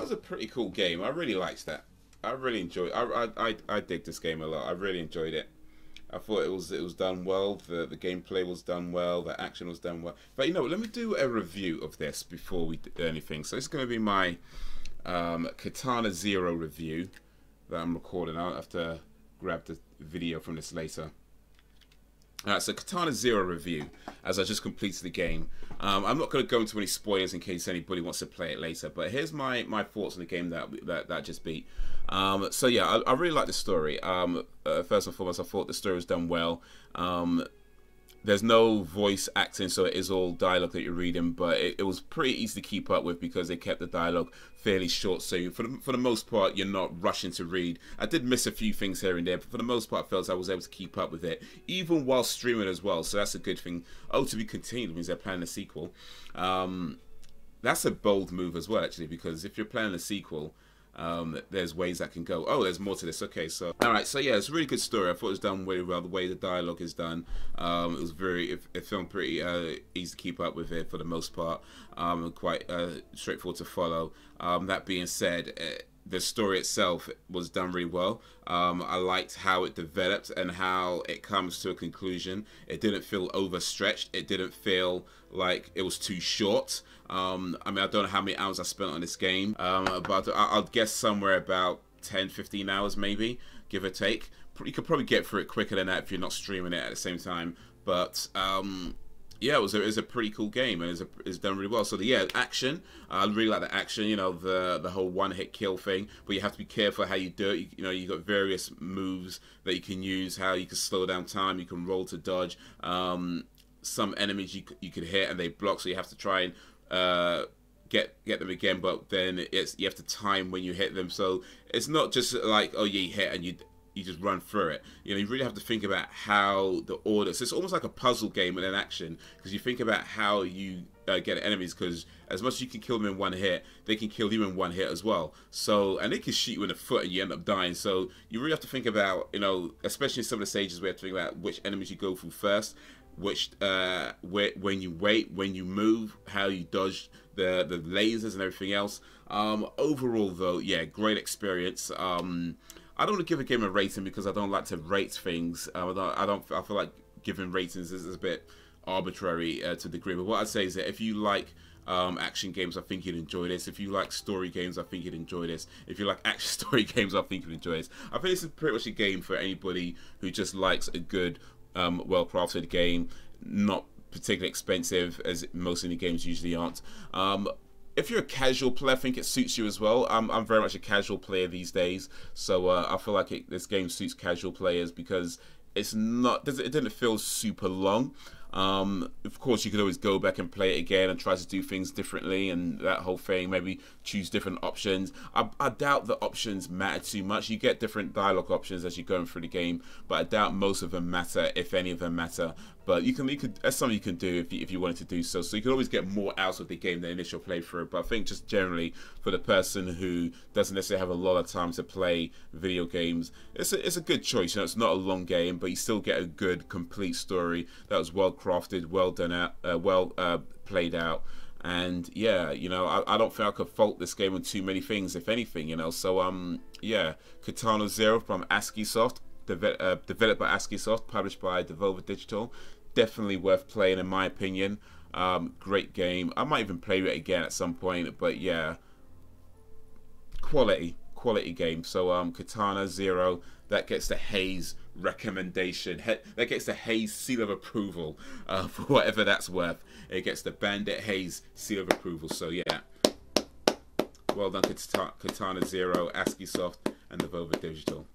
was a pretty cool game. I really liked that. I really enjoyed. I dig this game a lot. I really enjoyed it. I thought it was done well. The gameplay was done well. The action was done well. But you know, let me do a review of this before we do anything. So it's going to be my Katana Zero review that I'm recording. I'll have to grab the video from this later. Alright, so Katana Zero review, as I just completed the game. I'm not going to go into any spoilers in case anybody wants to play it later, but here's my thoughts on the game that I just beat. So yeah, I really like the story. First and foremost, I thought the story was done well. There's no voice acting, so it is all dialogue that you're reading, but it was pretty easy to keep up with because they kept the dialogue fairly short, so for the most part, you're not rushing to read. I did miss a few things here and there, but for the most part, I felt I was able to keep up with it, even while streaming as well, so that's a good thing. Oh, to be continued means they're planning a sequel. That's a bold move as well, actually, because if you're planning a sequel, there's ways that can go. Oh, there's more to this. Okay, so alright, so yeah, it's a really good story. I thought it was done really well. The way the dialogue is done, it was it filmed pretty easy to keep up with it for the most part. Quite straightforward to follow. That being said, the story itself was done really well. I liked how it developed and how it comes to a conclusion. It didn't feel overstretched. It didn't feel like it was too short. I mean, I don't know how many hours I spent on this game, but I'll guess somewhere about 10-15 hours maybe, give or take. You could probably get through it quicker than that if you're not streaming it at the same time. But yeah, it was a pretty cool game, and it's done really well. So the action, I really like the action. You know, the whole one-hit kill thing, but you have to be careful how you do it. You know, you got various moves that you can use. How you can slow down time, you can roll to dodge. Some enemies you could hit and they block, so you have to try and get them again. But then you have to time when you hit them. So it's not just like, oh yeah, you hit and you just run through it. You know, you really have to think about how the order. So it's almost like a puzzle game in an action, because you think about how you get enemies, because as much as you can kill them in one hit, they can kill you in one hit as well. So, and they can shoot you in the foot and you end up dying. So you really have to think about, you know, especially in some of the stages where you have to think about which enemies you go through first, which when you wait, when you move, how you dodge the lasers and everything else. Overall though, yeah, great experience. I don't want to give a game a rating because I don't like to rate things. I feel like giving ratings is a bit arbitrary to a degree. But what I'd say is that if you like action games, I think you'd enjoy this. If you like story games, I think you'd enjoy this. If you like action story games, I think you'd enjoy this. I think this is pretty much a game for anybody who just likes a good, well-crafted game, not particularly expensive, as most indie games usually aren't. If you're a casual player, I think it suits you as well. I'm very much a casual player these days, so I feel like this game suits casual players because it didn't feel super long. Of course, you could always go back and play it again and try to do things differently and that whole thing, maybe choose different options. I doubt the options matter too much. You get different dialogue options as you're going through the game, but I doubt most of them matter, if any of them matter. But that's something you can do if you wanted to do so. So you can always get more out of the game than initial playthrough. But I think just generally for the person who doesn't necessarily have a lot of time to play video games, it's a good choice. You know, it's not a long game, but you still get a good, complete story that was well crafted, well done out, well played out. And yeah, you know, I don't think I could fault this game on too many things, if anything, you know. So yeah, Katana Zero from Askiisoft, developed by Askiisoft, published by Devolver Digital. Definitely worth playing in my opinion. Great game. I might even play it again at some point, but yeah, quality game. So Katana Zero, that gets the Haze recommendation, that gets the Haze seal of approval, for whatever that's worth. It gets the Bandit Haze seal of approval. So yeah, well done Katana Zero, Askiisoft and Devolver Digital.